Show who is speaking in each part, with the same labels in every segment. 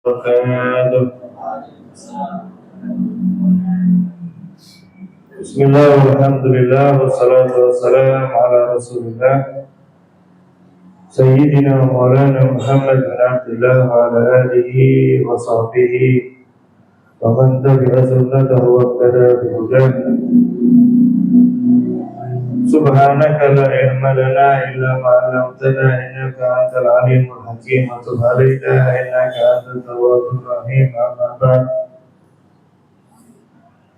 Speaker 1: wabarakatuh. Bismillah, alhamdulillah, wassalatu wassalamu ala rasulillah Sayyidina Maulana Muhammad bin Abdullah wa ala alihi wa sahbihi wa man tabi'a sunnatahu wa iqtada bihudah. Subhanaka la ilma lana illa ma 'allamtana innaka antal alimul hakim wa tub 'alaina innaka antat tawwabur rahim. Amma ba'd.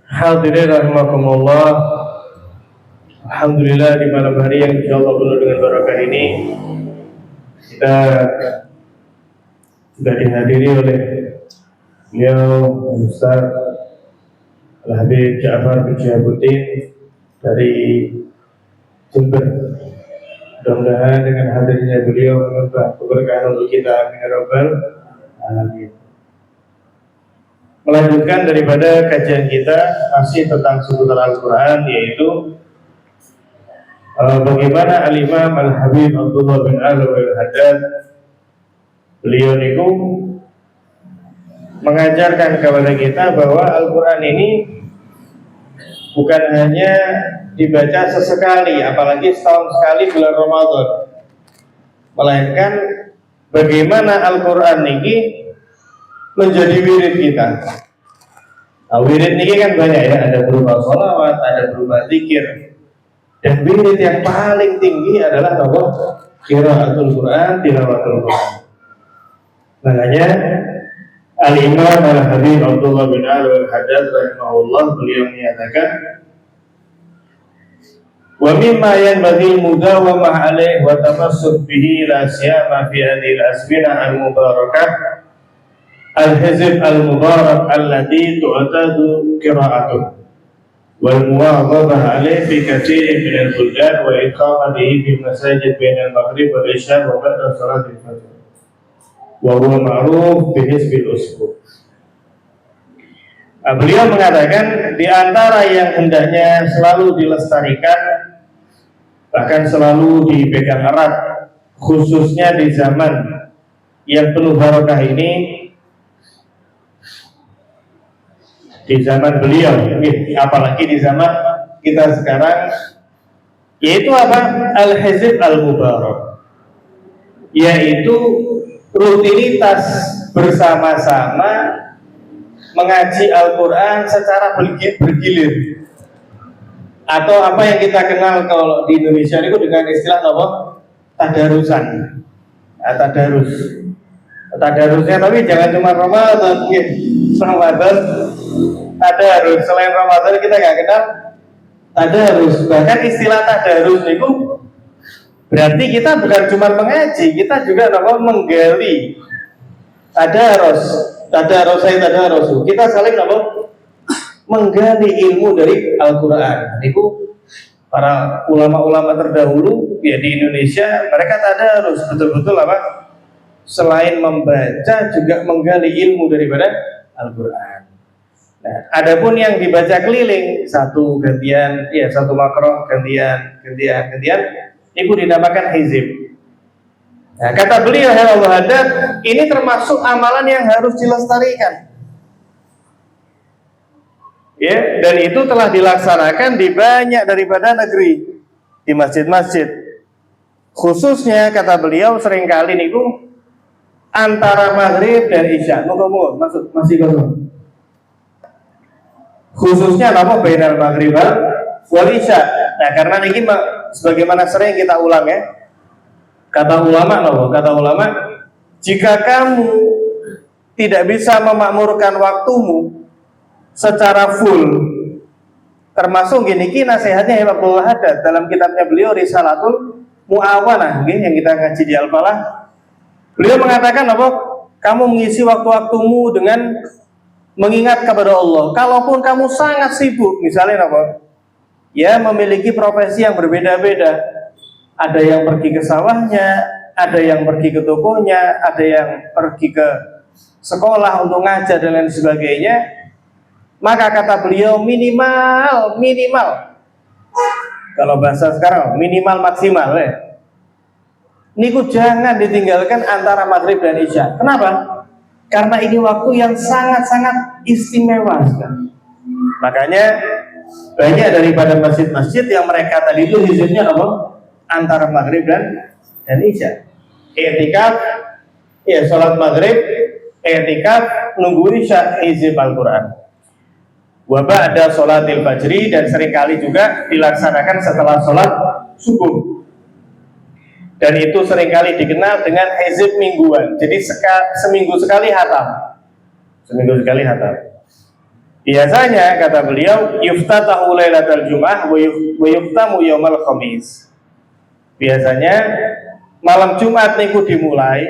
Speaker 1: Hadirin rahimakumullah. Alhamdulillah, di malam hari yang insyaallah penuh dengan barakah ini kita sudah dihadiri oleh beliau Ustaz Al-Habib Ja'far bin Syihabuddin dari Jember. Mudah-mudahan dengan hadirnya beliau menambah keberkahan untuk kita, amin ya rabbal alamin. Melanjutkan daripada kajian kita masih tentang seputar Al-Quran, yaitu bagaimana Al-Imam Al-Habib Abdullah bin Alwi Al-Haddad beliau niku mengajarkan kepada kita bahwa Al-Quran ini bukan hanya dibaca sesekali, apalagi setahun sekali bulan Ramadan, melainkan bagaimana Al-Quran ini menjadi wirid kita. Nah, wirid ini kan banyak ya, ada berupa sholawat, ada berupa zikir, dan wirid yang paling tinggi adalah qiraatul Quran, tilawatul Quran. Makanya Al-Imam Al-Habib Abdullah bin Alwi Al-Haddad rahimahullah beliau menyatakan, wa mimma yanbaghi al-mudawamah alaih wa tamassuk bihi la siyama fi hadhihi al-asbina al-mubarakah al-hizb al-mubarak alladhi tu'tadu qira'atuh wal muwadhabah alaih fi katsirin min al-buldan wa iqamatihi fi masajid bain al-maghrib wal isya wa ba'da salat al-fajr wa huwa ma'ruf bi hizbil usbu. Beliau mengatakan di antara yang hendaknya selalu dilestarikan, bahkan selalu dipegang erat, khususnya di zaman yang penuh barakah ini, di zaman beliau, apalagi di zaman kita sekarang, yaitu apa? Al-Hizb al-Mubarak, yaitu rutinitas bersama-sama mengaji Al-Quran secara bergilir, atau apa yang kita kenal kalau di Indonesia itu dengan istilah apa? Tadarusan. Tadarusnya tapi jangan cuma Ramadan, Ramadan tadarus. Selain Ramadan kita nggak kenal tadarus. Bahkan istilah tadarus itu berarti kita bukan cuma mengaji, kita juga menggali. Tadarus. Kita saling menggali ilmu dari Al-Quran. Itu para ulama-ulama terdahulu ya di Indonesia, mereka tadarus betul-betul selain membaca juga menggali ilmu daripada Al-Quran. Nah, adapun yang dibaca keliling satu gantian, ya satu makro gantian, itu dinamakan hizib. Nah, kata beliau Al-Haddad, ini termasuk amalan yang harus dilestarikan. Ya, dan itu telah dilaksanakan di banyak daripada negeri, di masjid-masjid. Khususnya kata beliau seringkali niku antara maghrib dan isya. Moga-moga maksud masih kosong. Khususnya bainal maghrib wal isya. Nah, karena niki sebagaimana sering kita ulang ya. Kata ulama, jika kamu tidak bisa memakmurkan waktumu secara full, termasuk gini nasihatnya Abdullah Haddad dalam kitabnya beliau Risalatul Mu'awanah yang kita ngaji di Al-Falah. Beliau mengatakan kamu mengisi waktu-waktumu dengan mengingat kepada Allah. Kalaupun kamu sangat sibuk, misalnya ya memiliki profesi yang berbeda-beda. Ada yang pergi ke sawahnya, ada yang pergi ke tokonya, ada yang pergi ke sekolah untuk ngajar dan lain sebagainya. Maka kata beliau minimal kalau bahasa sekarang minimal maksimal niku jangan ditinggalkan antara maghrib dan isya. Kenapa? Karena ini waktu yang sangat-sangat istimewa sekali. Makanya banyak daripada masjid-masjid yang mereka tadi itu hizibnya apa? Antara maghrib dan isya. I'tikaf, ya sholat maghrib, i'tikaf, nunggu isya, hizib Al-Quran. Wabah ada sholatil fajri, dan seringkali juga dilaksanakan setelah sholat subuh. Dan itu seringkali dikenal dengan hizib mingguan. Jadi seminggu sekali hatam. Seminggu sekali hatam. Biasanya kata beliau, yuftatahu lailatul jum'ah wa yuftamu yaumal khamis. Biasanya malam Jumat niku dimulai.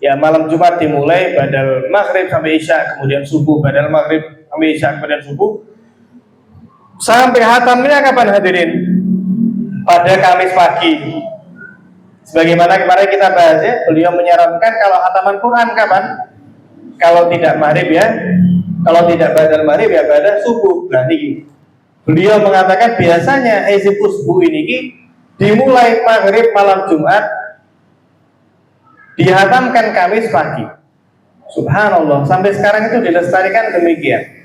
Speaker 1: Ya, malam Jumat dimulai badal maghrib sampai isya, kemudian subuh badal maghrib sampai isya, kemudian subuh. Sampai hatamnya kapan hadirin? Pada Kamis pagi. Sebagaimana kemarin kita bahas ya, beliau menyarankan kalau hataman Quran kapan? Kalau tidak maghrib ya, kalau tidak badal maghrib ya badal subuh. Nah ini beliau mengatakan biasanya hizib subuh ini dimulai maghrib malam Jumat, dihatamkan Kamis pagi. Subhanallah, sampai sekarang itu dilestarikan demikian.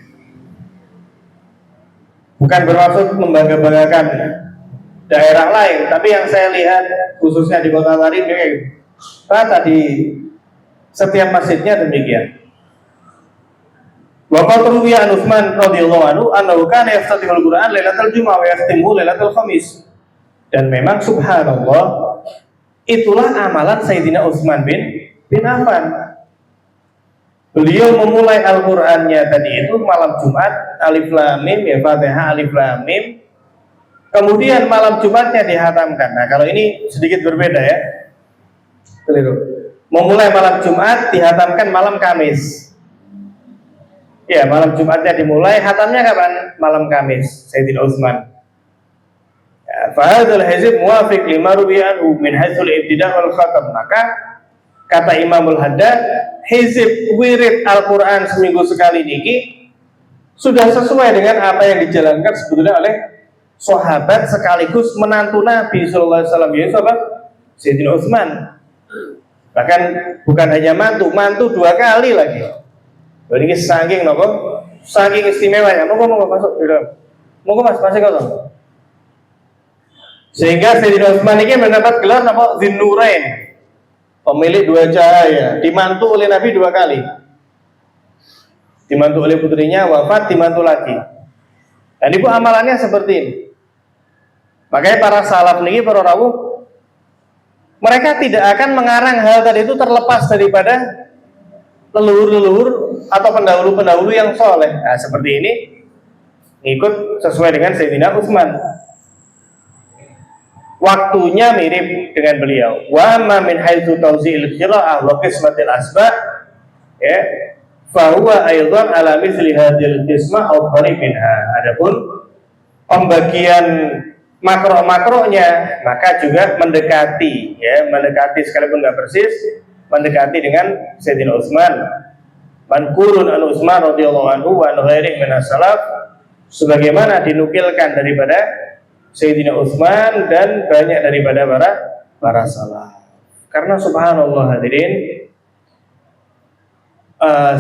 Speaker 1: Bukan bermaksud membangga-banggakan daerah lain, tapi yang saya lihat khususnya di Kota Tarim rata di setiap masjidnya demikian. Wa qad ruwiya an Utsman radhiyallahu anhu annahu kana yaftatihul Qur'an lailatul Jumu'ah wa yahtimu lailatul Khamis. Dan memang subhanallah itulah amalan Sayyidina Utsman bin Affan. Beliau memulai Al-Qur'annya tadi itu malam Jumat, alif lam mim ya, Fatihah alif lam mim. Kemudian malam Jumatnya dihatamkan. Nah, kalau ini sedikit berbeda ya. Keliru. Memulai malam Jumat dihatamkan malam Kamis. Ya, malam Jumatnya dimulai, hatamnya kapan? Malam Kamis, Sayyidina Utsman. Ya, fahadzal hizib muwafiq lima ruwiya anhu min haitsul ibtida' wal khatam. Maka kata Imamul Haddad, hizib wirid Al-Qur'an seminggu sekali niki sudah sesuai dengan apa yang dijalankan sebetulnya oleh sahabat sekaligus menantu Nabi sallallahu alaihi wasallam, yaitu apa? Sayyidina Utsman. Bahkan bukan hanya mantu 2 kali lagi. Ini saking nopo, saking istimewanya. Mau masuk di dalam. Mau mas masih kosong. Sehingga Sayyidina Utsman ini mendapat gelar nopo Dzinnurain, pemilik 2 cahaya, dimantu oleh Nabi 2 kali. Dimantu oleh putrinya, wafat, dimantu lagi. Dan ibu amalannya seperti ini. Makanya para salaf ini, para rawuh, mereka tidak akan mengarang hal tadi itu terlepas daripada leluhur-leluhur atau pendahulu-pendahulu yang soleh. Nah, seperti ini ikut sesuai dengan Sayyidina Utsman. Waktunya mirip dengan beliau. Wa ma min haitsu tawzi'il qira'ah wa qismatil asba' ya, fa huwa aidan ala mithli hadhil qismah aw qarib minha. Adapun pembagian makro-makronya maka juga mendekati ya, mendekati sekalipun enggak persis, mendekati dengan Sayyidina Utsman. Manqurun an Utsman radhiyallahu anhu wa an ghairihi min as-salaf, sebagaimana dinukilkan daripada Sayyidina Utsman dan banyak daripada para salaf. Karena subhanallah hadirin,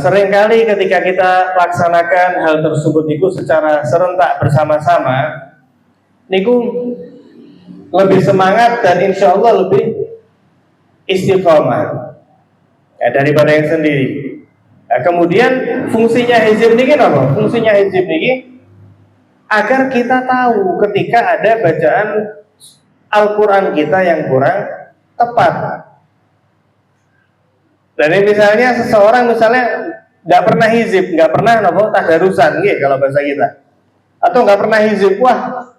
Speaker 1: seringkali ketika kita laksanakan hal tersebut niku secara serentak bersama-sama niku lebih semangat dan insya Allah lebih istiqomah ya, daripada yang sendiri. Nah, kemudian fungsinya hizib ini apa? Fungsinya hizib ini agar kita tahu ketika ada bacaan Al-Quran kita yang kurang tepat. Jadi misalnya seseorang nggak pernah hizib, nggak pernah tadarusan, gitu kalau bahasa kita, atau nggak pernah hizib, wah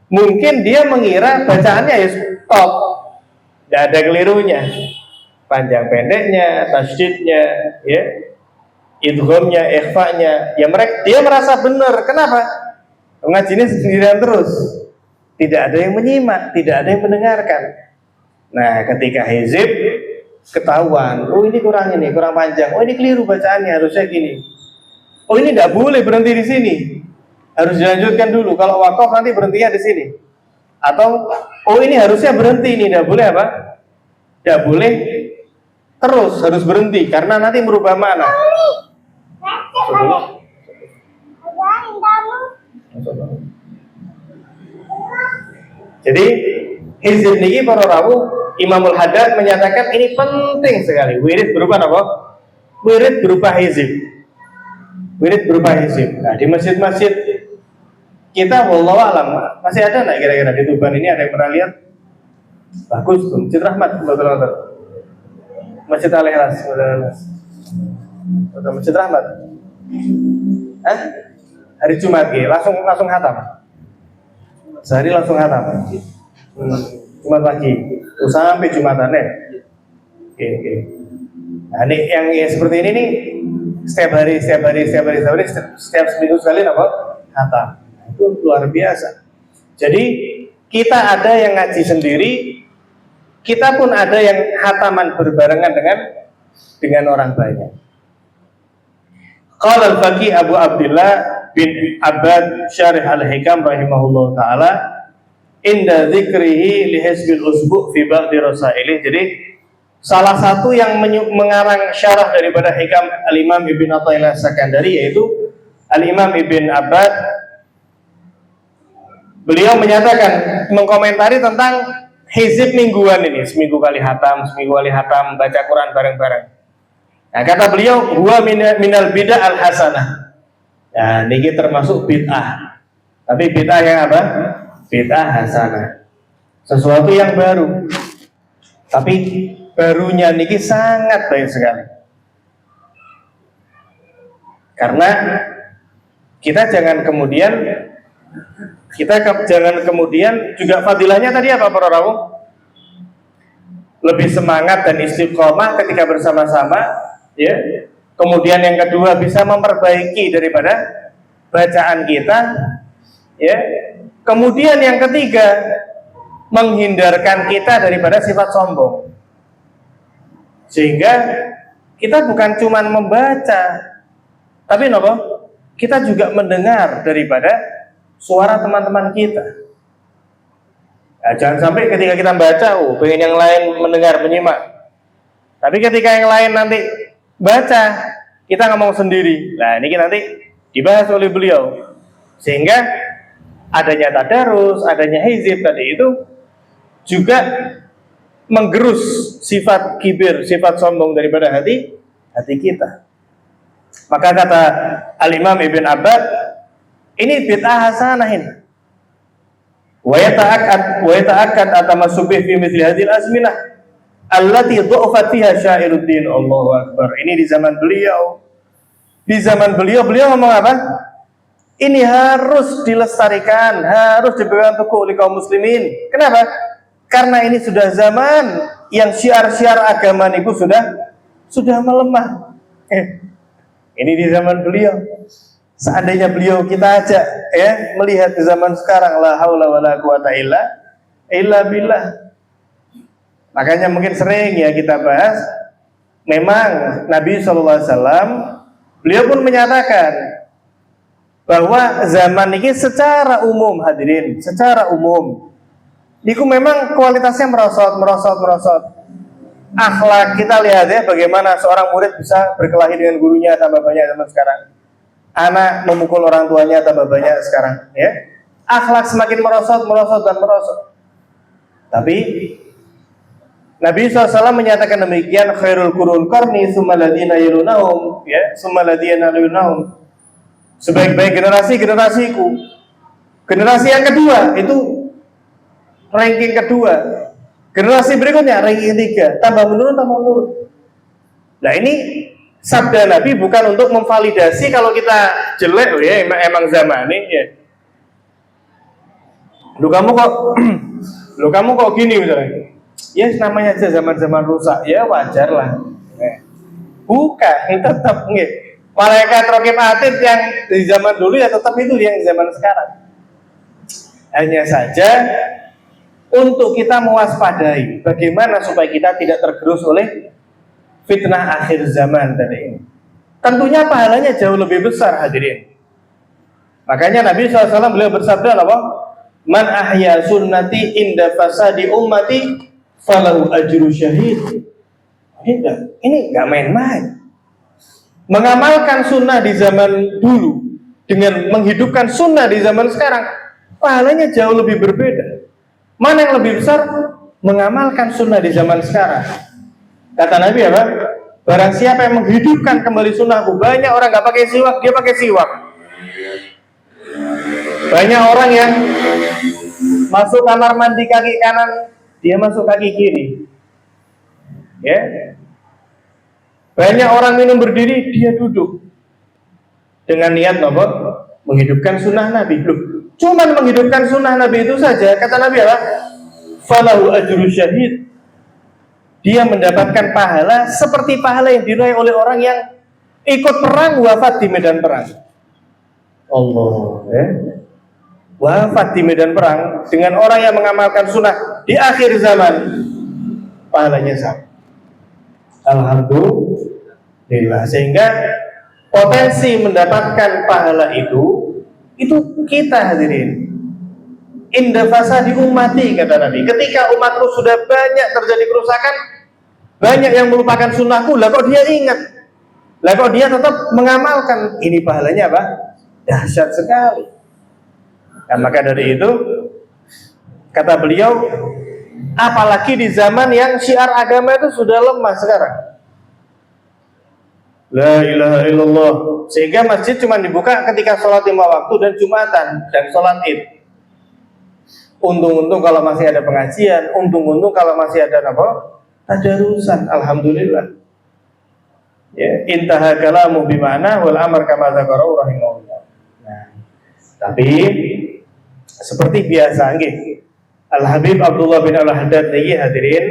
Speaker 1: mungkin dia mengira bacaannya ya stop, nggak ada kelirunya, panjang pendeknya, tasydidnya, ya, idghamnya, ikhfa'nya, ya dia merasa benar. Kenapa? Ngajinya sendirian terus, tidak ada yang menyimak, tidak ada yang mendengarkan. Nah, ketika hizib ketahuan, oh ini kurang panjang, oh ini keliru bacaannya, harusnya gini, oh ini tidak boleh berhenti di sini, harus dilanjutkan dulu. Kalau wakaf nanti berhentinya di sini, atau oh ini harusnya berhenti, ini tidak boleh apa? Tidak boleh terus harus berhenti karena nanti merubah makna. Jadi hizib niki para rawuh Imamul Haddad menyatakan ini penting sekali. Wirid berupa apa? Wirid berupa hizib. Wirid berupa hizib. Nah, di masjid-masjid kita wallahu alam masih ada nggak kira-kira di Tuban ini ada yang pernah lihat? Bagus tuh, Masjid Rahmat, betul-betul. Masjid Al-Ikhlas, betul. Masjid Rahmat. Hari Jumat langsung hatam. Sehari langsung hatam. Jumat pagi, sampai Jumatan ya. Oke. Nah, ini yang seperti ini nih setiap hari, setiap seminggu sekali apa? Hatam. Itu luar biasa. Jadi kita ada yang ngaji sendiri, kita pun ada yang hataman berbarengan dengan orang banyak. Qala al-Faqih Abu Abdullah bin Abbad Syarih al-Hikam rahimahullah ta'ala inda dzikrihi li hizbil usbu' fi ba'di rasailih. Jadi salah satu yang mengarang syarah daripada Hikam Al-Imam Ibn Athaillah Sakandari yaitu Al-Imam Ibn Abbad. Beliau menyatakan, mengkomentari tentang hizib mingguan ini, seminggu kali hatam, baca Quran bareng-bareng. Nah, kata beliau, huwa minal bid'ah al-hasanah. Nah, ini termasuk bid'ah. Tapi bid'ah yang apa? Bid'ah hasanah. Sesuatu yang baru. Tapi barunya niki sangat baik sekali. Karena kita jangan kemudian juga fadilahnya tadi apa para rawuh? Lebih semangat dan istiqomah ketika bersama-sama, ya. Kemudian yang kedua bisa memperbaiki daripada bacaan kita, ya. Kemudian yang ketiga menghindarkan kita daripada sifat sombong. Sehingga kita bukan cuma membaca, tapi kita juga mendengar daripada suara teman-teman kita. Nah, jangan sampai ketika kita baca, pengen yang lain mendengar, menyimak. Tapi ketika yang lain nanti baca, kita ngomong sendiri. Nah, ini nanti dibahas oleh beliau. Sehingga adanya tadarus, adanya hizib tadi itu juga menggerus sifat kibir, sifat sombong daripada hati kita. Maka kata Al-Imam Ibn Abbad, ini bid'ah hasanah ini. Wa yata'akkad atamasubih fi mithli hadhil azminah allati dhu'fat fiha syairuddin. Allahu akbar. Ini di zaman beliau. Di zaman beliau ngomong apa? Ini harus dilestarikan, harus dipegang teguh oleh kaum muslimin. Kenapa? Karena ini sudah zaman yang syiar-syiar agama itu sudah melemah. Ini di zaman beliau. Seandainya beliau kita ajak melihat di zaman sekarang, la haula wala quwata illa billah. Makanya mungkin sering ya kita bahas, memang Nabi SAW beliau pun menyatakan bahwa zaman ini secara umum, hadirin, secara umum niku memang kualitasnya merosot. Akhlak kita lihat ya bagaimana seorang murid bisa berkelahi dengan gurunya tambah banyak zaman sekarang. Anak memukul orang tuanya tambah banyak sekarang, ya. Akhlak semakin merosot. Tapi Nabi SAW menyatakan demikian, khairul qurun qarni tsumma alladziina yalunahum, ya, tsumma alladziina yalunahum. Sebaik-baik generasiku. Generasi yang kedua itu ranking kedua. Generasi berikutnya ranking 3, tambah menurun. Nah, ini sabda Nabi bukan untuk memvalidasi kalau kita jelek, ya emang zaman ini ya. Lu kamu kok gini misalnya. Ya namanya aja zaman-zaman rusak, ya wajar lah. Bukan, tetap nggih. Malaikat raqib atid yang di zaman dulu ya tetap itu yang di zaman sekarang. Hanya saja untuk kita mewaspadai bagaimana supaya kita tidak tergerus oleh fitnah akhir zaman tadi ini. Tentunya pahalanya jauh lebih besar, hadirin. Makanya Nabi SAW beliau bersabda apa? Man ahya sunnati inda fasadi ummati falahu ajru syahid. Ini nggak main-main. Mengamalkan sunnah di zaman dulu dengan menghidupkan sunnah di zaman sekarang, pahalanya jauh lebih berbeda. Mana yang lebih besar? Mengamalkan sunnah di zaman sekarang. Kata Nabi apa? Barang siapa yang menghidupkan kembali sunnahku, banyak orang nggak pakai siwak, dia pakai siwak. Banyak orang yang masuk kamar mandi kaki kanan, dia masuk kaki kiri. Ya. Banyak orang minum berdiri, dia duduk. Dengan niat apa? Menghidupkan sunnah Nabi. Loh, cuman menghidupkan sunnah Nabi itu saja, kata Nabi apa? Falahu ajru syahid. Dia mendapatkan pahala seperti pahala yang diraih oleh orang yang ikut perang, wafat di medan perang. Allah, ya. Wafat di medan perang dengan orang yang mengamalkan sunnah di akhir zaman, pahalanya sama. Alhamdulillah. Sehingga potensi mendapatkan pahala itu kita hadirin. Inda fasadi ummati, kata Nabi. Ketika umatku sudah banyak terjadi kerusakan, banyak yang melupakan sunnahku, lah kok dia ingat, lah kok dia tetap mengamalkan, ini pahalanya apa? Dahsyat sekali. Dan maka dari itu, kata beliau, apalagi di zaman yang syiar agama itu sudah lemah sekarang. La ilaha illallah. Sehingga masjid cuma dibuka ketika sholat 5 waktu dan Jumatan dan sholat Id. Untung-untung kalau masih ada pengajian, untung-untung kalau masih ada apa? Tadarusan, alhamdulillah. Ya, intaha kalamu bima'na wal amr kama dzakara rahimahullah. Nah, tapi seperti biasa nggih. Al-Habib Abdullah bin Al-Haddad niki hadirin,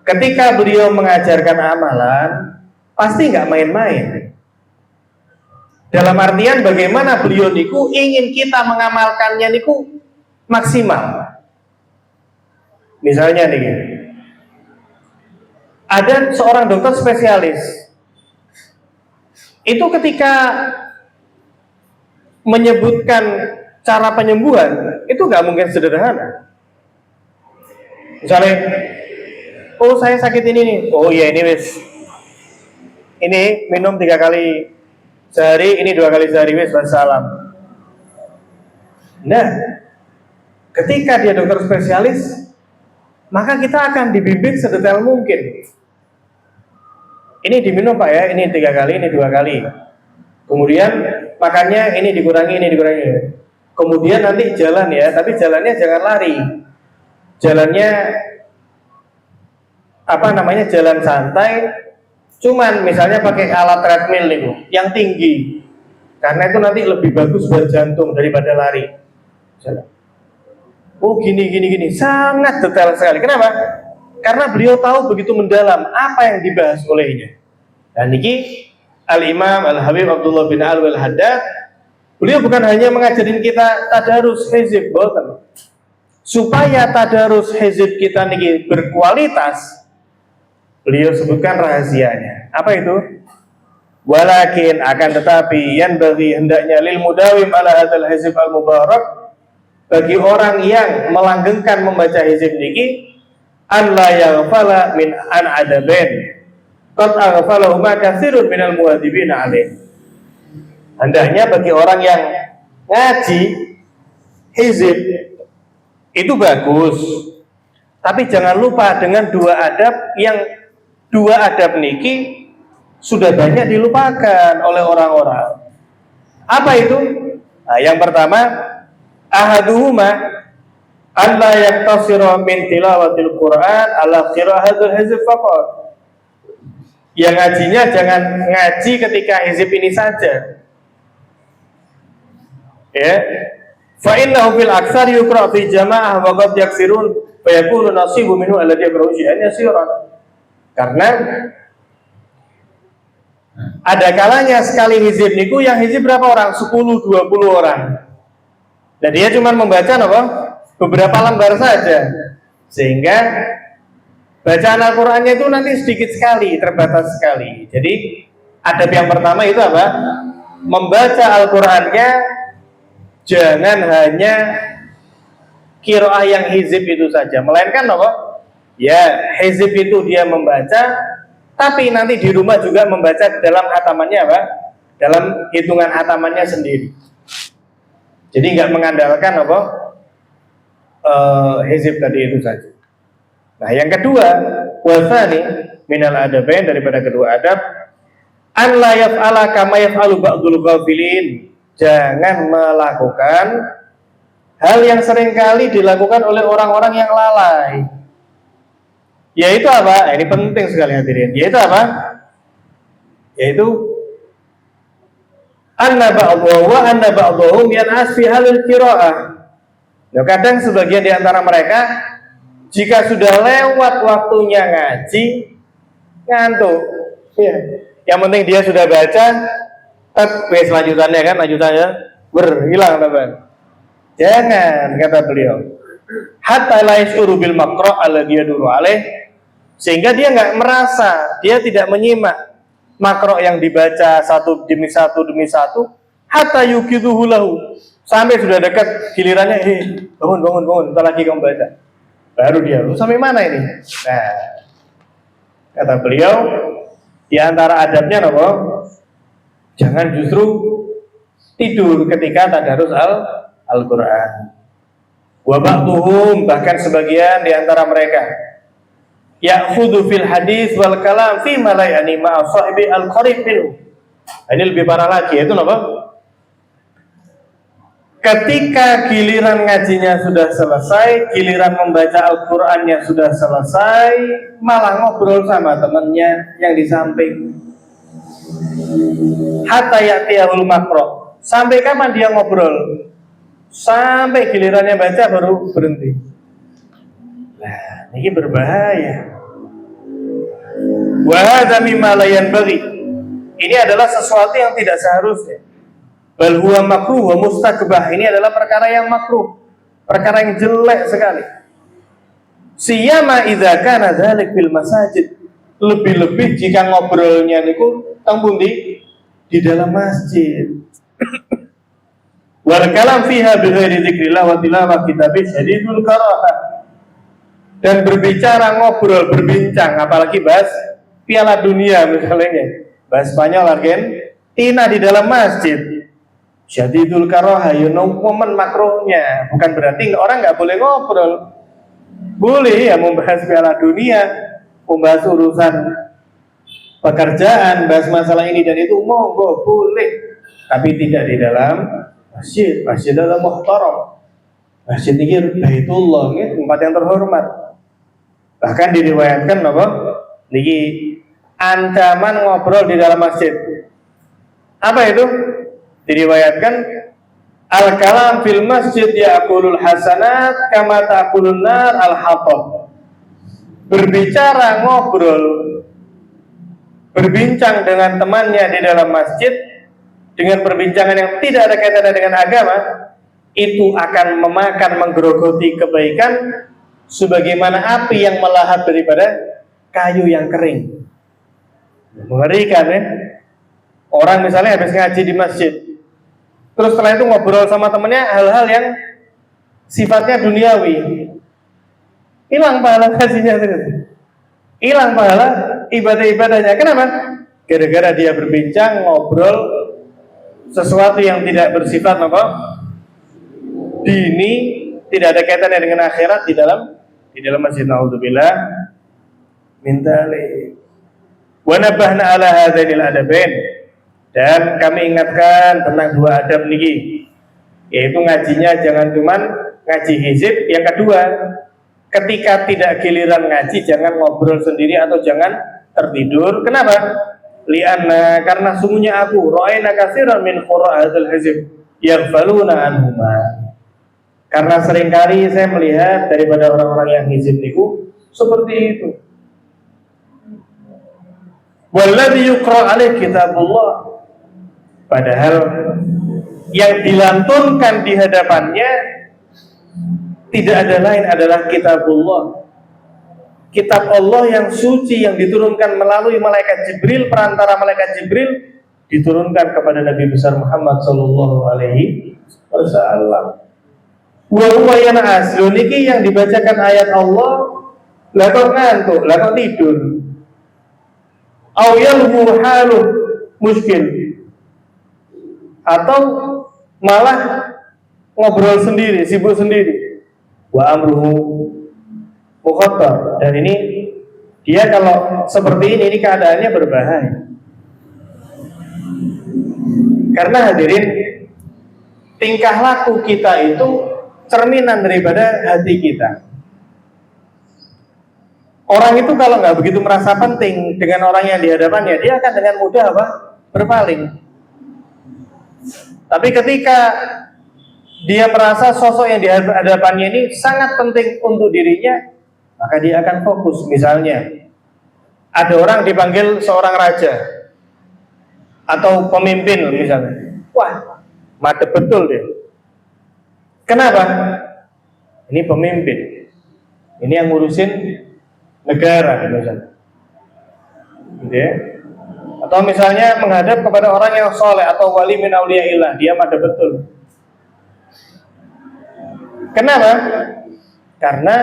Speaker 1: ketika beliau mengajarkan amalan, pasti nggak main-main. Dalam artian bagaimana beliau niku ingin kita mengamalkannya niku maksimal. Misalnya nih, ada seorang dokter spesialis. Itu ketika menyebutkan cara penyembuhan, itu nggak mungkin sederhana. Misalnya, oh saya sakit ini nih, oh iya ini wis, ini minum 3 kali sehari, ini 2 kali sehari, wis wassalam. Nah, ketika dia dokter spesialis, maka kita akan dibimbing sedetail mungkin. Ini diminum Pak ya, ini 3 kali, ini 2 kali. Kemudian makannya ini dikurangi, ini dikurangi. Kemudian nanti jalan ya, tapi jalannya jangan lari. Jalannya apa namanya, jalan santai. Cuman misalnya pakai alat treadmill itu yang tinggi, karena itu nanti lebih bagus buat jantung daripada lari. Jalan. Oh gini, sangat detail sekali. Kenapa? Karena beliau tahu begitu mendalam apa yang dibahas olehnya. Dan ini Al-Imam Al-Habib Abdullah bin Al-Haddad, beliau bukan hanya mengajarin kita tadarus hizib, boten. Supaya tadarus hizib kita niki berkualitas, beliau sebutkan rahasianya. Apa itu? Walakin, akan tetapi, yang bagi hendaknya lil mudawim ala hadzal hizib al-mubarak, bagi orang yang melanggengkan membaca hizib niki, an la yaghfala min an adaben qad aghfalahu ma katsirun minal muwadzibin alaih. Hendaknya bagi orang yang ngaji hizib itu bagus, tapi jangan lupa dengan 2 adab yang 2 adab niki sudah banyak dilupakan oleh orang-orang. Apa itu? Nah, yang pertama, ahaduhuma alla yaktasira min tilawatil Quran ala qira'atul hizb faqat. Yang ngajinya jangan ngaji ketika hizib ini saja. Ya. Fa innahu fil aktsar yuqra fi jamaah wa qad yaksirun fa yakunu nasibu minhu alladhi yaqra'u syai'an yasiran. Karena ada kalanya sekali hizib niku yang hizib berapa orang? 10, 20 orang. Dan dia cuma membaca apa? Beberapa lembar saja. Sehingga bacaan Al-Qur'annya itu nanti sedikit sekali, terbatas sekali. Jadi adab yang pertama itu apa? Membaca Al-Qur'annya jangan hanya qiraah yang hizib itu saja, melainkan apa? Ya, hizib itu dia membaca, Tapi nanti di rumah juga membaca dalam hatamannya apa? Dalam hitungan hatamannya sendiri. Jadi nggak mengandalkan apa hizib tadi itu saja. Nah yang kedua, wasani minal adabain, daripada kedua adab, an la yaf'ala kama yaf'alu ba'dul ghafilin. Jangan melakukan hal yang seringkali dilakukan oleh orang-orang yang lalai. Yaitu apa? Ini penting sekali hadirin. Yaitu apa? Yaitu anna ba'dhum yan'as fi halil qira'ah. Nah, kadang sebagian di antara mereka jika sudah lewat waktunya ngaji ngantuk. Ya. Yang penting dia sudah baca, lanjutannya kan, lanjutannya berhilang teman. Jangan, kata beliau. Hatta la yash'uru bil maqra' alladhi yaduru alaih, sehingga dia nggak merasa, dia tidak menyimak makro yang dibaca satu demi satu demi satu, hatta yukiduhu lahu, sampai sudah dekat gilirannya, bangun, bentar lagi kamu baca. Baru dia, sampai mana ini? Nah, kata beliau, di antara adabnya apa? Jangan justru tidur ketika tadarus Al-Quran. Wa ba'duhum, bahkan sebagian di antara mereka, ya'khudhu fil hadis wal kalam fi ma la ya'ni ma'a sahibi al-qarib minhu. Ini lebih parah lagi, itu apa? Ketika giliran ngajinya sudah selesai, giliran membaca Al-Qur'annya sudah selesai, malah ngobrol sama temannya yang di samping. Hatta ya'tiyahul makro. Sampai kapan dia ngobrol? Sampai gilirannya baca baru berhenti. Nah, ini berbahaya. Wa hadza mimma la yanbaghi. Ini adalah sesuatu yang tidak seharusnya. Bal huwa makruh wa mustakbah. Ini adalah perkara yang makruh, perkara yang jelek sekali. Siyama idza kana dzalik fil masajid. Lebih-lebih jika ngobrolnya niku teng pundi? Di dalam masjid. Wal kalam fiha bi ghairi dzikrillah wa tilawah kitabih syadidul karahah. Dan berbicara, ngobrol, berbincang, apalagi bahas Piala Dunia misalnya, bahas Spanyol, Argentina di dalam masjid, syadidul karahah, momen makruhnya. Bukan berarti orang nggak boleh ngobrol, boleh ya membahas Piala Dunia, membahas urusan pekerjaan, bahas masalah ini dan itu, monggo boleh, tapi tidak di dalam masjid. Masjid adalah muhtaram, masjid ini Baitullah, ini tempat yang terhormat. Bahkan diriwayatkan apa? Niki ancaman ngobrol di dalam masjid. Apa itu? Diriwayatkan al-kalam fil masjid ya'kulul hasanat kama ta'kulun nar al-hatab. Berbicara, ngobrol, berbincang dengan temannya di dalam masjid dengan perbincangan yang tidak ada kaitannya dengan agama, itu akan memakan, menggerogoti kebaikan sebagaimana api yang melahap daripada kayu yang kering. Mengerikan ya. Orang misalnya habis ngaji di masjid, terus setelah itu ngobrol sama temennya hal-hal yang sifatnya duniawi, hilang pahala ngajinya terus, hilang pahala ibadah-ibadahnya. Kenapa? Gara-gara dia berbincang, ngobrol sesuatu yang tidak bersifat apa? Dini, tidak ada kaitannya dengan akhirat di dalam masjid. Naudzubillah min dzalik. Wa nabbahna ala hadzal adabain, dan kami ingatkan tentang dua adab niki, yaitu ngajinya jangan cuman ngaji hizib. Yang kedua, ketika tidak giliran ngaji jangan ngobrol sendiri atau jangan tertidur. Kenapa? Lianna, karena sungguhnya aku ra'ayna katsiran min qura'atil hizib yaghfaluna anhuma. Karena seringkali saya melihat daripada orang-orang yang hizib niku seperti itu. Walladzi yuqra' alaih kitabullah, padahal yang dilantunkan di hadapannya tidak ada lain adalah kitabullah, kitab Allah yang suci yang diturunkan melalui malaikat Jibril, perantara malaikat Jibril diturunkan kepada Nabi besar Muhammad sallallahu alaihi wasallam. Wa huwa yan'as, niki yang dibacakan ayat Allah, lah kok ngantuk, lah kok tidur. au yalhu haluh muskil, atau malah ngobrol sendiri, sibuk sendiri. Wa amruhu mukhattar, dan ini dia kalau seperti ini keadaannya berbahaya. Karena hadirin, tingkah laku kita itu cerminan daripada hati kita. Orang itu kalau nggak begitu merasa penting dengan orang yang di hadapannya, dia akan dengan mudah apa? Berpaling. Tapi ketika dia merasa sosok yang di hadapannya ini sangat penting untuk dirinya, maka dia akan fokus. Misalnya, ada orang dipanggil seorang raja atau pemimpin misalnya. Wah, madep betul deh. Kenapa? Ini pemimpin. Ini yang ngurusin negara misalnya. Gitu ya. Atau misalnya menghadap kepada orang yang soleh atau wali min auliyaillah, dia madep betul. Kenapa? Karena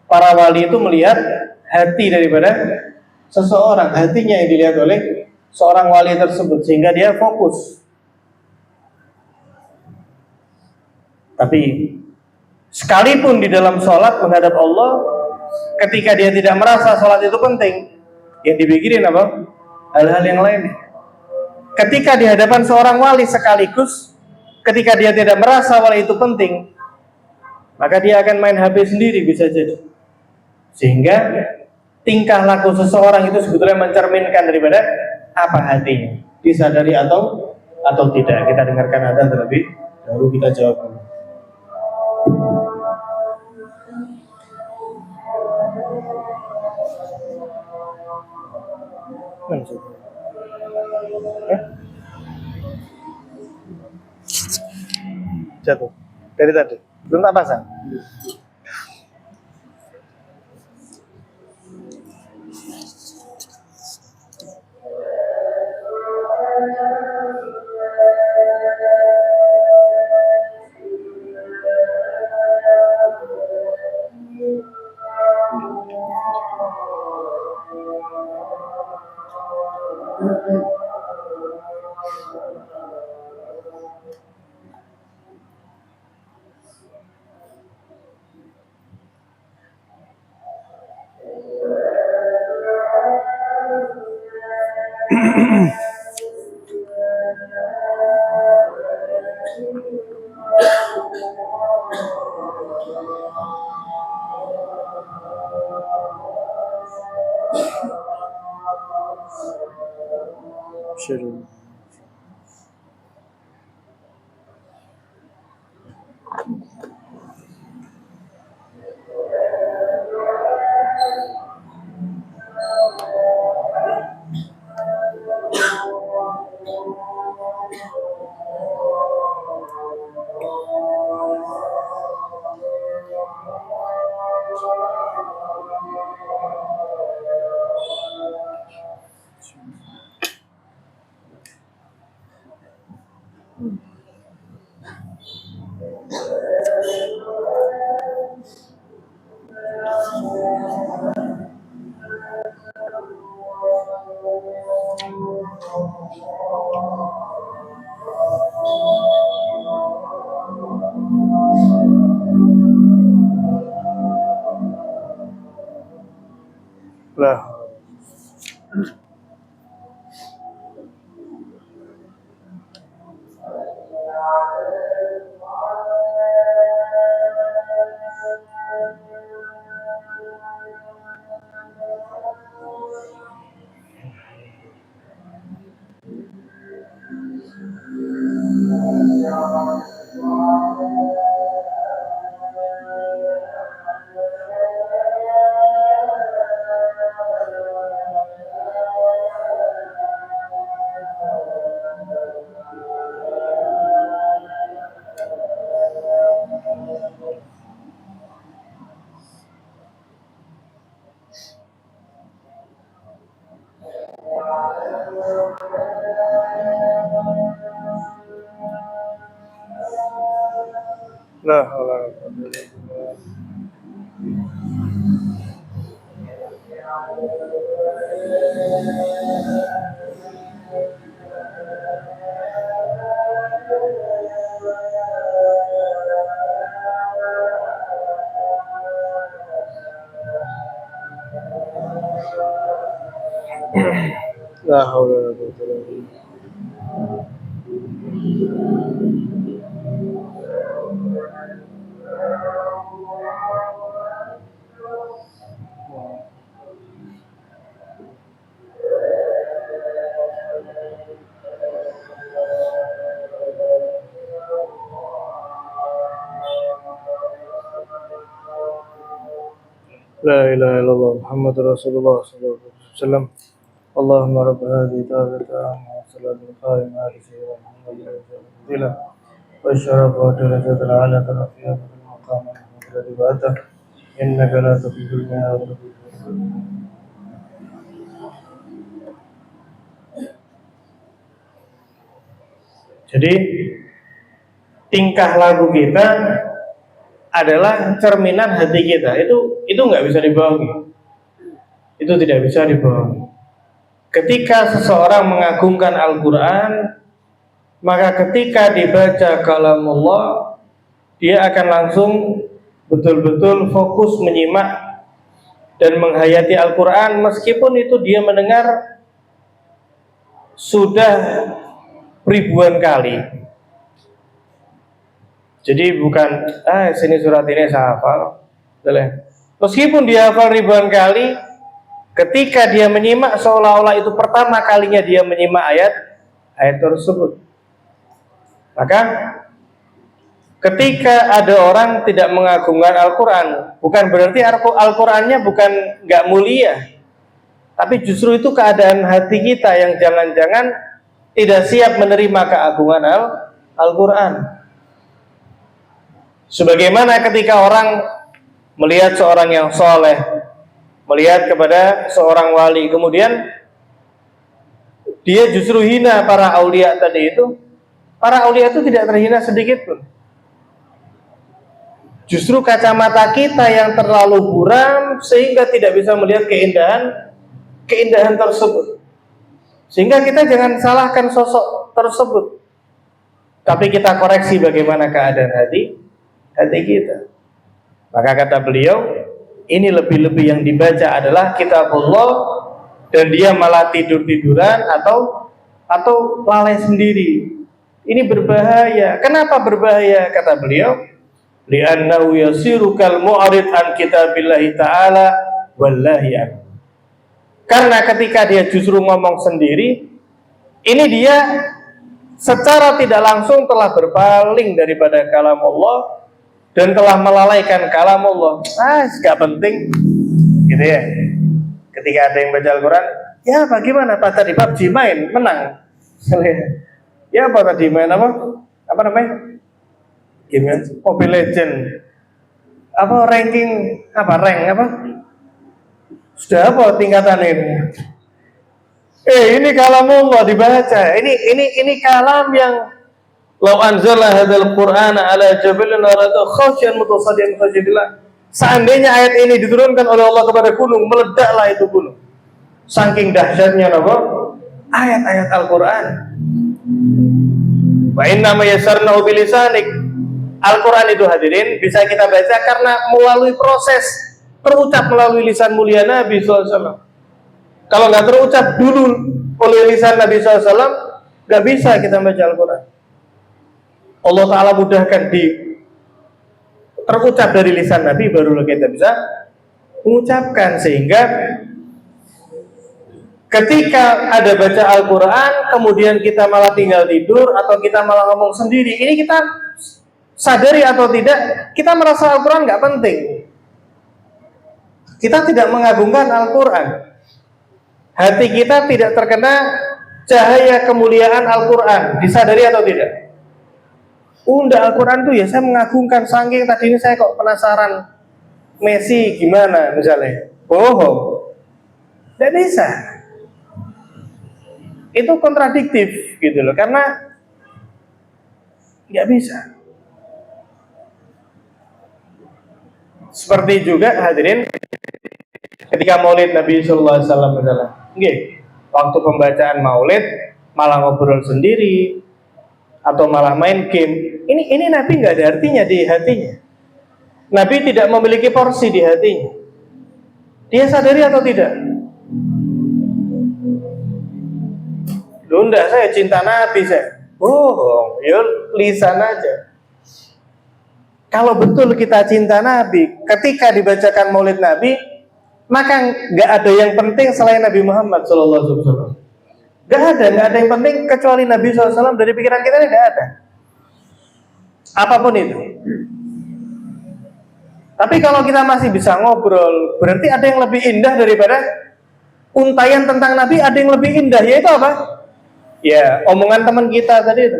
Speaker 1: para wali itu melihat hati daripada seseorang, hatinya yang dilihat oleh seorang wali tersebut, sehingga dia fokus. Tapi sekalipun di dalam sholat menghadap Allah, ketika dia tidak merasa sholat itu penting, yang dipikirin apa? Hal-hal yang lain. Ketika di hadapan seorang wali sekaligus, ketika dia tidak merasa wali itu penting, maka dia akan main HP sendiri bisa jadi. Sehingga tingkah laku seseorang itu sebetulnya mencerminkan daripada apa hatinya, disadari atau tidak. Kita dengarkan adzan terlebih dahulu, kita jawab dulu. Jatuh dari tadi, belum tak pasang. Sure. Lah. Lah, La haula wala quwwata illa billah. La ilaha illallah Muhammadur Rasulullah sallallahu alaihi wasallam. Allahumma rabb hadhihi da'wati wa salatul qa'imah ala sayyidina Muhammadin wa ala wa syaraf wa darajatul ala tarafiyah bil maqam al ibadah innaka la tuqbil mi'ad. Jadi tingkah laku kita adalah cerminan hati kita. Itu nggak bisa dibohongi. Itu tidak bisa dibohongi. Ketika seseorang mengagungkan Al-Quran, maka ketika dibaca kalamullah, dia akan langsung betul-betul fokus menyimak dan menghayati Al-Quran, meskipun itu dia mendengar sudah ribuan kali. Jadi bukan sini surat ini saya hafal, meskipun dia hafal ribuan kali, ketika dia menyimak seolah-olah itu pertama kalinya dia menyimak ayat tersebut. Maka ketika ada orang tidak mengagungkan Al-Quran, bukan berarti Al-Qurannya bukan nggak mulia, tapi justru itu keadaan hati kita yang jangan-jangan tidak siap menerima keagungan Al-Quran. Sebagaimana ketika orang melihat seorang yang soleh, melihat kepada seorang wali, kemudian dia justru hina para aulia tadi itu. Para aulia itu tidak terhina sedikit pun. Justru kacamata kita yang terlalu buram sehingga tidak bisa melihat keindahan tersebut. Sehingga kita jangan salahkan sosok tersebut, tapi kita koreksi bagaimana keadaan hati kita. Maka kata beliau, ini lebih-lebih yang dibaca adalah kitabullah, dan dia malah tidur-tiduran atau lalai sendiri. Ini berbahaya. Kenapa berbahaya? Kata beliau, li'annahu yasiru kal mu'rid an kitabillahi ta'ala wallahi an. Karena ketika dia justru ngomong sendiri, ini dia secara tidak langsung telah berpaling daripada kalam Allah dan telah melalaikan kalam Allah. Gak penting, gitu ya. Ketika ada yang baca Al-Quran, ya bagaimana? Pas tadi PUBG main, menang. Ya apa tadi main apa namanya? Game Mobile Legend. Apa ranking? Rank apa? Sudah apa tingkatan ini? Ini kalam Allah dibaca. Ini kalam yang law anzalna hadzal qur'ana ala jabalin laradu khasyan mutasaddian khasyatillah. Seandainya ayat ini diturunkan oleh Allah kepada gunung, meledaklah itu gunung. Saking dahsyatnya ayat-ayat Al-Qur'an. Wa inna ma yassarnahu bilisanik. Al-Qur'an itu hadirin bisa kita baca karena melalui proses terucap melalui lisan mulia Nabi SAW. Kalau nggak terucap dulu oleh lisan Nabi SAW, nggak bisa kita baca Al-Quran. Allah Ta'ala mudahkan terucap dari lisan Nabi, baru kita bisa mengucapkan. Sehingga ketika ada baca Al-Quran, kemudian kita malah tinggal tidur atau kita malah ngomong sendiri, ini kita sadari atau tidak, kita merasa Al-Quran nggak penting. Kita tidak mengagungkan Al-Quran. Hati kita tidak terkena cahaya kemuliaan Al-Quran. Disadari atau tidak? Unda Al-Quran itu ya saya mengagungkan, saking tadi ini saya kok penasaran Messi gimana misalnya. Tidak bisa. Itu kontradiktif gitu loh, karena nggak bisa. Seperti juga hadirin ketika Maulid Nabi Sallallahu Alaihi Wasallam adalah, waktu pembacaan Maulid malah ngobrol sendiri atau malah main game. Ini Nabi nggak ada artinya di hatinya. Nabi tidak memiliki porsi di hatinya. Dia sadari atau tidak? Enggak, saya cinta Nabi saya. Oh, ya lisan aja. Kalau betul kita cinta Nabi, ketika dibacakan Maulid Nabi, maka nggak ada yang penting selain Nabi Muhammad SAW. Nggak ada yang penting kecuali Nabi SAW dari pikiran kita, nggak ada. Apapun itu. Tapi kalau kita masih bisa ngobrol, berarti ada yang lebih indah daripada untayan tentang Nabi. Ada yang lebih indah, yaitu apa? Ya, omongan teman kita tadi itu.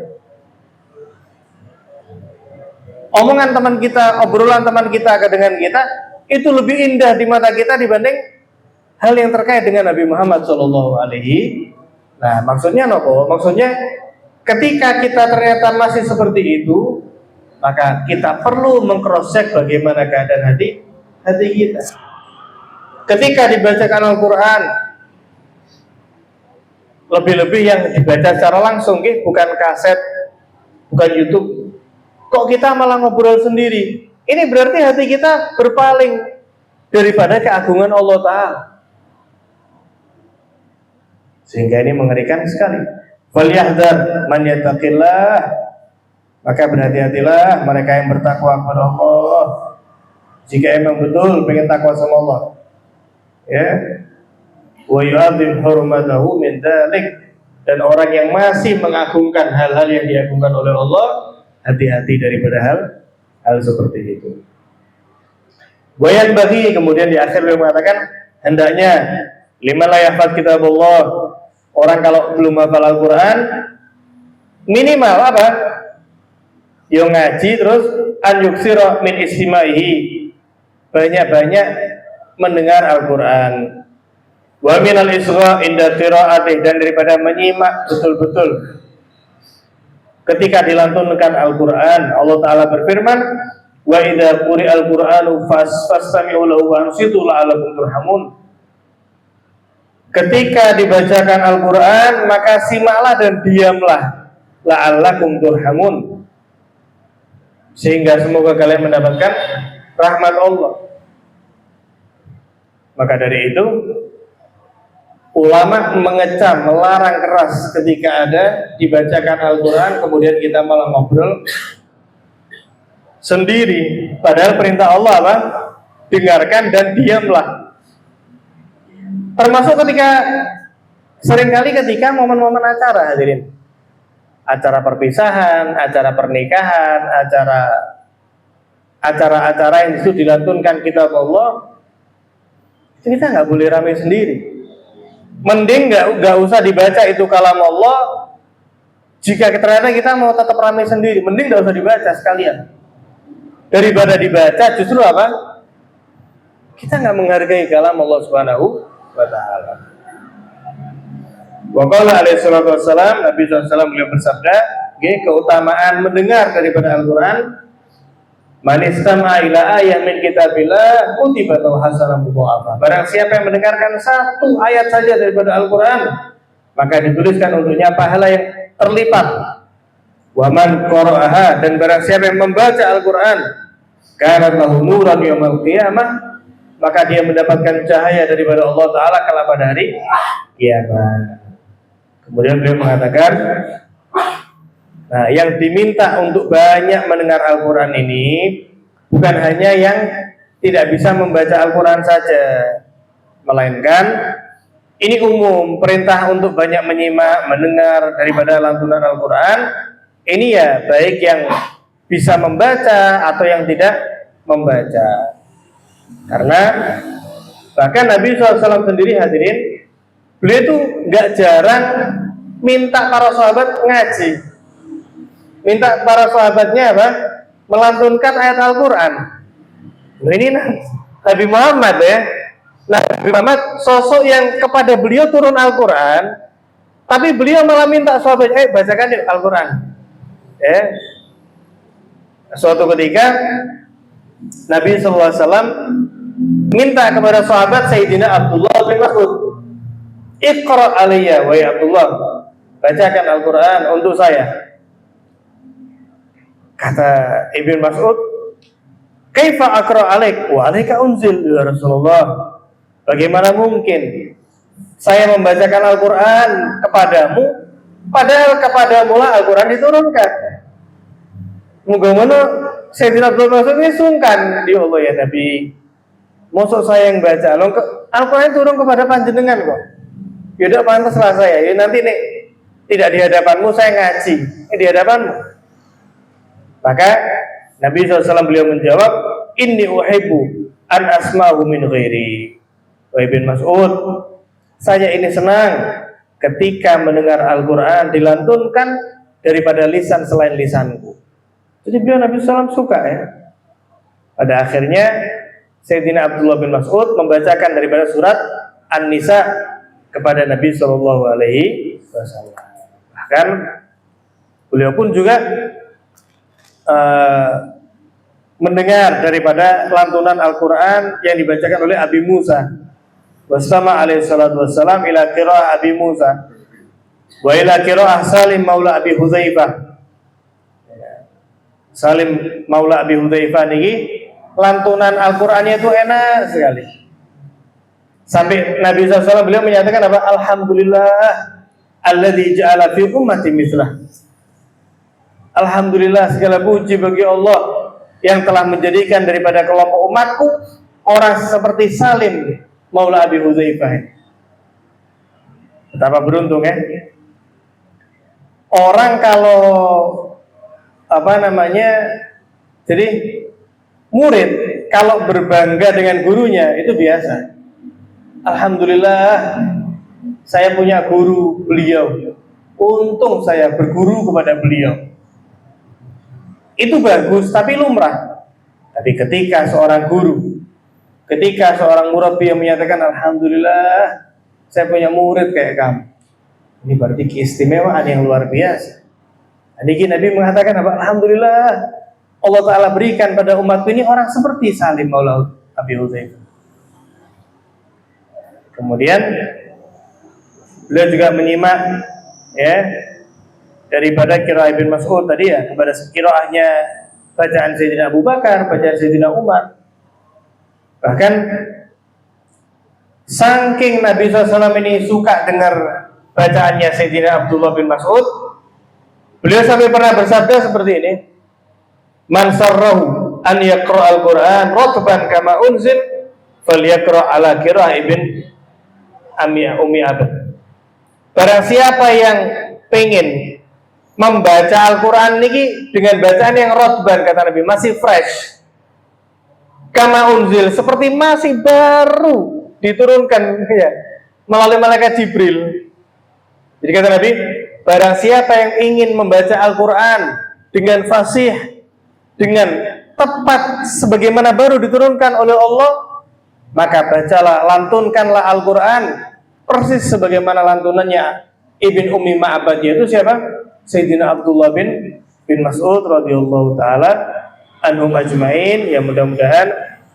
Speaker 1: Omongan teman kita, obrolan teman kita dengan kita, itu lebih indah di mata kita dibanding hal yang terkait dengan Nabi Muhammad SAW. Nah, maksudnya nopo? Maksudnya ketika kita ternyata masih seperti itu, maka kita perlu meng-cross-check bagaimana keadaan hati kita. Ketika dibacakan Al-Quran, lebih-lebih yang dibaca secara langsung, bukan kaset, bukan YouTube. Kok kita malah ngobrol sendiri? Ini berarti hati kita berpaling daripada keagungan Allah Ta'ala. Sehingga ini mengerikan sekali. Falyahdhar man yattaqillah, maka berhati-hatilah mereka yang bertakwa kepada Allah. Jika emang betul pengen takwa sama Allah, ya. Wa yu'adzim hurmatahu min dzalik, dan orang yang masih mengagungkan hal-hal yang diagungkan oleh Allah, hati-hati daripada hal seperti itu. Wa yanbaghi, kemudian di akhir beliau mengatakan, hendaknya liman la yahfaz kitabullah, orang kalau belum hafal Al-Qur'an, minimal apa? Yo ngaji, terus an yuksira min istimaihi, banyak-banyak mendengar Al-Qur'an. Wa minal isra inda qiraatih, dan daripada menyimak betul-betul ketika dilantunkan Al-Qur'an. Allah Ta'ala berfirman, wa idza quri'al Qur'anu fastami'u lahu wa ansitu la'allakum turhamun. Ketika dibacakan Al-Qur'an, maka simaklah dan diamlah, la'allakum turhamun, sehingga semoga kalian mendapatkan rahmat Allah. Maka dari itu ulama mengecam, melarang keras ketika ada dibacakan Al-Quran kemudian kita malah ngobrol sendiri. Padahal perintah Allah apa? Dengarkan dan diamlah. Termasuk seringkali ketika momen-momen acara, hadirin, acara perpisahan, acara pernikahan, acara-acara yang itu dilantunkan kitab Allah, kita nggak boleh ramai sendiri. Mending nggak usah dibaca itu kalam Allah. Jika ternyata kita mau tetap ramai sendiri, mending nggak usah dibaca sekalian. Daripada dibaca, justru apa? Kita nggak menghargai kalam Allah Subhanahu wa Ta'ala. Wa qala alaihi salatu wassalam, Nabi SAW beliau bersabda, keutamaan mendengar daripada Al-Quran, man istama'a ila ayat min kitabillah kutiba lahu hasanah mudha'afah. Barang siapa yang mendengarkan satu ayat saja daripada Al-Quran, maka dituliskan untuknya pahala yang terlipat. Wa man qara'aha, dan barang siapa yang membaca Al-Quran, kanat lahu nuran yaumil qiyamah, maka dia mendapatkan cahaya daripada Allah Ta'ala kala pada hari kiamat. Kemudian beliau mengatakan, nah, yang diminta untuk banyak mendengar Al-Quran ini bukan hanya yang tidak bisa membaca Al-Quran saja, melainkan ini umum, perintah untuk banyak menyimak, mendengar daripada lantunan Al-Quran. Ini ya baik yang bisa membaca atau yang tidak membaca. Karena bahkan Nabi SAW sendiri, hadirin, beliau itu nggak jarang minta para sahabat ngaji, minta para sahabatnya apa? Melantunkan ayat Al-Quran. Nah, ini Nabi Muhammad ya. Nabi Muhammad sosok yang kepada beliau turun Al-Quran, tapi beliau malah minta sahabatnya, bacakan yuk Al-Quran. Suatu ketika Nabi SAW minta kepada sahabat Sayyidina Abdullah bin Mas'ud, Iqra' alaiya wa ya Abdullah, bacakan Al-Quran untuk saya. Kata Ibn Mas'ud, kaifa aqra' alaik wa alaika unzil ya Rasulullah. Bagaimana mungkin saya membacakan Al-Quran kepadamu Padahal kepada mula Al-Quran diturunkan. Muga-muga Sayyidina Abdul Mas'ud ini sungkan di Allah ya Nabi. Maksud saya yang baca, Al-Quran turun kepada panjenengan kok. Ya udah pantaslah saya. Ya nanti nih tidak di hadapanmu saya ngaji, di hadapanmu. Maka Nabi SAW beliau menjawab, Inni uhibbu an asma'u min ghairi. Wahai bin Mas'ud, saya ini senang ketika mendengar Al-Quran dilantunkan daripada lisan selain lisanku. Jadi beliau Nabi SAW suka ya. Pada akhirnya Sayyidina Abdullah bin Mas'ud membacakan daripada surat An-Nisa kepada Nabi SAW. Bahkan beliau pun juga mendengar daripada lantunan Al-Quran yang dibacakan oleh Abi Musa. Wassama alaihi salatu wassalam ila qira'ah Abi Musa wa ila qira'ah Salim maula Abi Hudzaifah. Salim maula Abi Hudzaifah niki lantunan Al-Qur'annya itu enak sekali. Sampai Nabi SAW beliau menyatakan apa? Alhamdulillah alladzi ja'ala fi ummati mithlah. Alhamdulillah segala puji bagi Allah yang telah menjadikan daripada kelompok umatku orang seperti Salim maula Abi Hudzaifah. Betapa beruntung ya. Orang kalau jadi murid kalau berbangga dengan gurunya itu biasa. Alhamdulillah saya punya guru beliau. Untung saya berguru kepada beliau. Itu bagus tapi lumrah. Tapi ketika seorang guru, ketika seorang murabbi yang menyatakan alhamdulillah saya punya murid kayak kamu, ini berarti keistimewaan yang luar biasa. Niki Nabi mengatakan apa? Alhamdulillah Allah Ta'ala berikan pada umatku ini orang seperti Salim maula Abi Hudzaifah. Kemudian beliau juga menyimak ya daripada qiraah Ibn Mas'ud tadi ya, kepada qiraahnya bacaan Sayyidina Abu Bakar, bacaan Sayyidina Umar. Bahkan saking Nabi SAW ini suka dengar bacaannya Sayyidina Abdullah bin Mas'ud, beliau sampai pernah bersabda seperti ini, Man sarrahu an yaqra' al-Qur'an ratban kama unzil falyaqra' ala qira'ah Ibn Ummi Abd. Barang siapa yang pengen membaca Al-Quran niki dengan bacaan yang rotban, kata Nabi, masih fresh, kama unzil, seperti masih baru diturunkan ya melalui malaikat Jibril. Jadi kata Nabi, barang siapa yang ingin membaca Al-Quran dengan fasih, dengan tepat sebagaimana baru diturunkan oleh Allah, maka bacalah, lantunkanlah Al-Quran persis sebagaimana lantunannya Ibn Ummi Ma'bad, yaitu siapa? Sayyidina Abdullah bin Mas'ud radhiyallahu taala anhum ajmain. Ya mudah-mudahan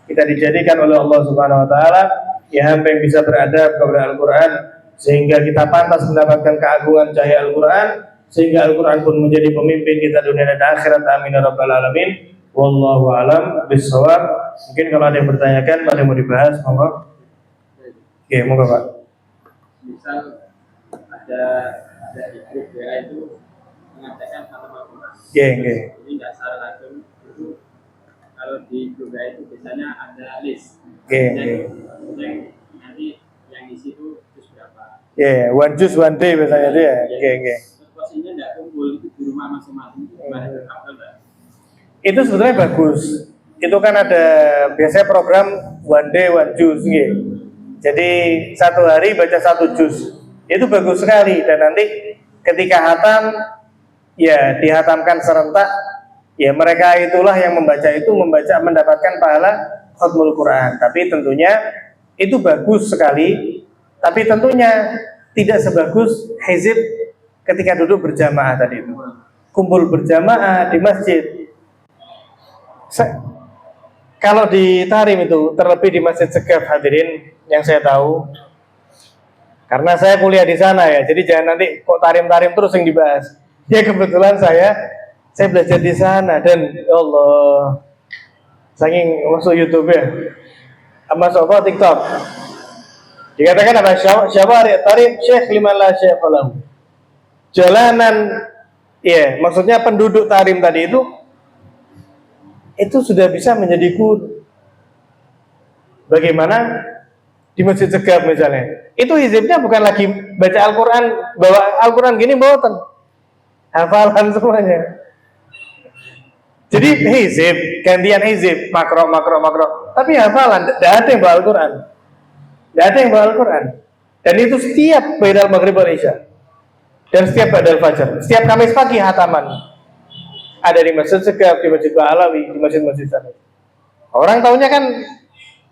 Speaker 1: kita dijadikan oleh Allah Subhanahu wa taala ya hamba yang bisa beradab kepada Al-Qur'an sehingga kita pantas mendapatkan keagungan cahaya Al-Qur'an, sehingga Al-Qur'an pun menjadi pemimpin kita dunia dan akhirat. Amin ya rabbal alamin. Wallahu alam bissawab. Mungkin kalau ada yang bertanyakan, ada yang mau dibahas, monggo. Oke, monggo Pak.
Speaker 2: Misal ada di grup WA itu mengatakan kata-kata Quran. Jadi nggak secara langsung itu, kalau di grup WA itu biasanya ada list. Yang nanti yang di situ juz berapa?
Speaker 1: One juice one day biasanya itu ya.
Speaker 2: Posisinya nggak kumpul itu di rumah masing-masing.
Speaker 1: Itu sebetulnya bagus. Itu kan ada biasanya program one day one juice gitu. Jadi satu hari baca satu juz. Itu bagus sekali, dan nanti ketika hatam ya dihatamkan serentak. Ya mereka itulah yang membaca itu mendapatkan pahala khatmul Quran. Tapi tentunya itu bagus sekali. Tapi tentunya tidak sebagus hizib ketika duduk berjamaah tadi itu. Kumpul berjamaah di masjid. Kalau di Tarim itu, terlebih di Masjid Segaf hadirin yang saya tahu, karena saya kuliah di sana ya, jadi jangan nanti kok Tarim-Tarim terus yang dibahas. Ya kebetulan saya belajar di sana, dan ya Allah, saking masuk YouTube ya, masuk apa TikTok, dikatakan apa? Syawari Tarim Syekh liman la syekh lahu. jalanan, ya maksudnya penduduk Tarim tadi itu sudah bisa menjadi guru. Bagaimana di Masjid Segaf misalnya, itu hizibnya bukan lagi baca Al-Quran, bawa Al-Quran gini bawakan, hafalan semuanya. Jadi hizib, gantian hizib, makro, tapi hafalan, tidak ada yang bawa Al-Quran, tidak ada yang bawa Al-Quran. Dan itu setiap badal maghrib wal isya, dan setiap badal fajar, setiap Kamis pagi hataman, ada di Masjid Segaf, di Masjid Ba'alawi, di masjid-masjid sana. Orang tahunya kan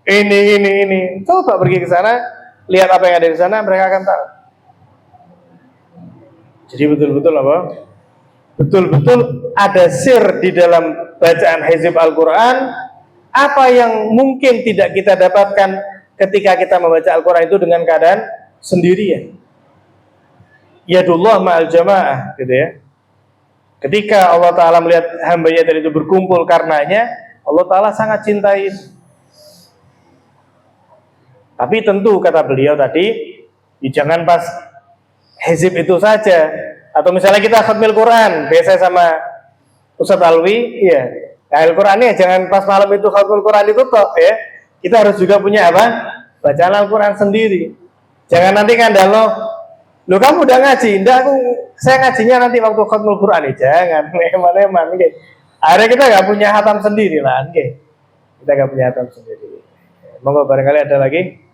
Speaker 1: ini. Coba pergi ke sana, lihat apa yang ada di sana, mereka akan tahu. Jadi betul-betul apa? Betul-betul ada sir di dalam bacaan hizib Al-Quran, apa yang mungkin tidak kita dapatkan ketika kita membaca Al-Quran itu dengan keadaan sendirian. Yadullah ma'al jamaah, gitu ya. Ketika Allah Ta'ala melihat hambanya tadi itu berkumpul karenanya, Allah Ta'ala sangat cintai itu. Tapi tentu kata beliau tadi, jangan pas hizib itu saja. Atau misalnya kita khatmil Quran, biasa sama Ustadz Alwi, ya. Nah, Al-Qurannya jangan pas malam itu khatmil Quran itu toh, ya. Kita harus juga punya apa? Bacaan Al-Quran sendiri. Jangan nanti ngandalo, loh kamu udah ngaji, enggak saya ngajinya nanti waktu khatmil Quran. Jangan, eman-eman. Akhirnya kita nggak punya hatam sendiri lah, kita nggak punya hatam sendiri. Monggo barangkali ada lagi.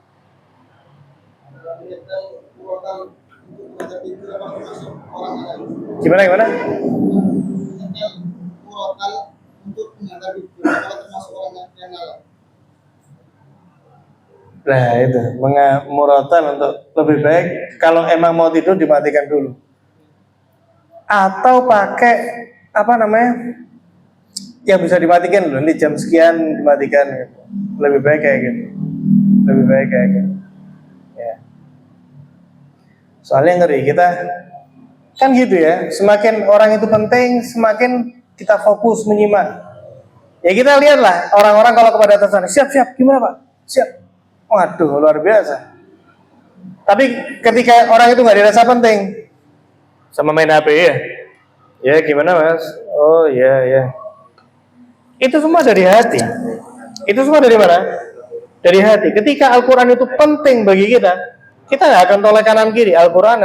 Speaker 1: Gimana? Nah itu muratan untuk lebih baik kalau emang mau tidur dimatikan dulu, atau pakai apa namanya yang bisa dimatikan dulu, ini jam sekian dimatikan gitu. Lebih baik kayak gitu. Ya. Soalnya ngeri kita kan gitu ya, semakin orang itu penting, semakin kita fokus menyimak. Ya kita lihatlah orang-orang kalau kepada atasan, siap, gimana Pak? Siap. Waduh, luar biasa. Tapi ketika orang itu nggak dirasa penting, sama main HP ya, ya gimana Mas? Oh ya. Itu semua dari hati. Itu semua dari mana? Dari hati. Ketika Al-Quran itu penting bagi kita nggak akan tolak kanan kiri, Al-Quran.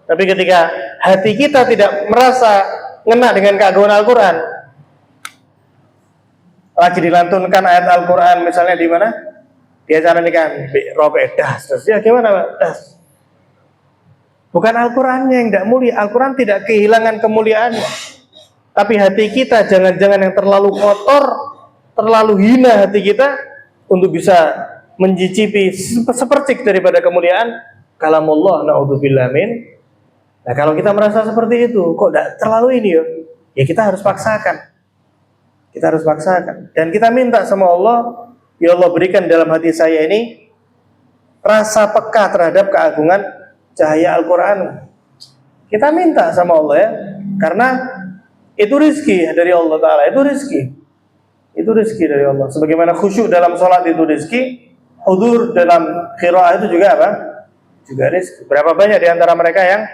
Speaker 1: Tapi ketika hati kita tidak merasa ngena dengan keagungan Al-Quran, lagi dilantunkan ayat Al-Quran misalnya di mana? Di acara nikahan, robek das, ya gimana Pak? Das. Bukan Al-Qurannya yang tidak mulia, Al-Quran tidak kehilangan kemuliaannya. Tapi hati kita jangan-jangan yang terlalu kotor, terlalu hina hati kita untuk bisa mencicipi sepercik daripada kemuliaan kalamullah, na'udzubillah min. Nah kalau kita merasa seperti itu, kok tidak terlalu ini ya kita harus paksakan. Dan kita minta sama Allah, ya Allah berikan dalam hati saya ini rasa peka terhadap keagungan cahaya Al-Quran. Kita minta sama Allah ya, karena itu rizki dari Allah Ta'ala, itu rizki dari Allah. Sebagaimana khusyuk dalam sholat itu rizki, hudur dalam qiraah itu juga apa? Juga rizki. Berapa banyak di antara mereka yang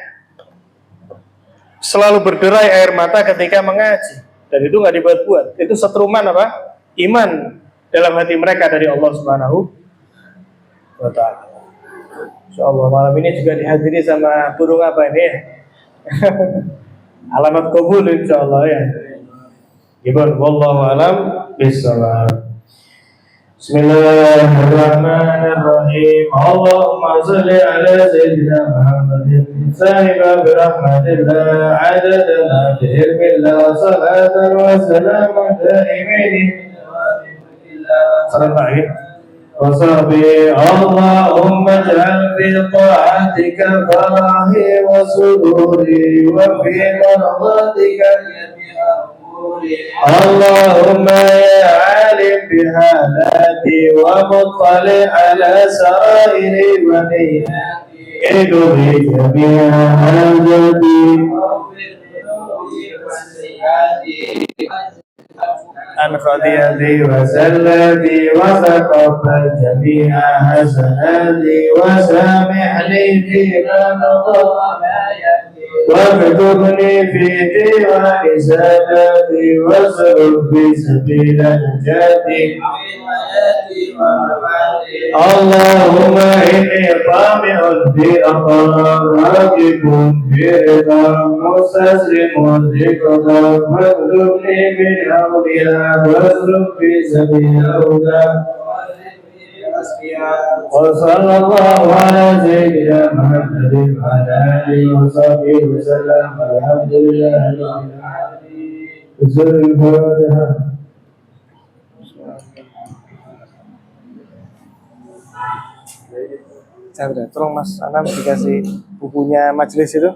Speaker 1: selalu berderai air mata ketika mengaji, dan itu nggak dibuat-buat. Itu setruman apa? Iman dalam hati mereka dari Allah Subhanahu wa Ta'ala. Insyaallah malam ini juga dihadiri sama burung apa ini ya? Alamat kabul insyaallah ya. Gimana? Wallahu alam bishawab. Bismillahirrahmanirrahim. Allahumma shalli ala sayyidina Muhammadin sahibah birahmatillah adada ma bi ilmillah salatan wa salaman daimin وصحبه اللهم اجعل في طاعتك فرحي وسروري وفي مرضاتك اللهم يا عالم بحالاتي ومطلع على سرائري ونياتي اقضي جميع حاجتي عن خطيئتي وسلتي وتقبل جميع حسناتي وسامحني فيما مضى واكتبني في ديوان سادتي واسلك في سبيل نجاتي اللهم إني طامع في أقرار راغب في رضا مستسلم لقضاء واكتبني من أولياء واسلك في سبيل هدى وصلى الله على سيدنا محمد وعلى آله وصحبه وسلم والحمد لله رب العالمين. Tolong Mas Anam dikasih bukunya majelis itu.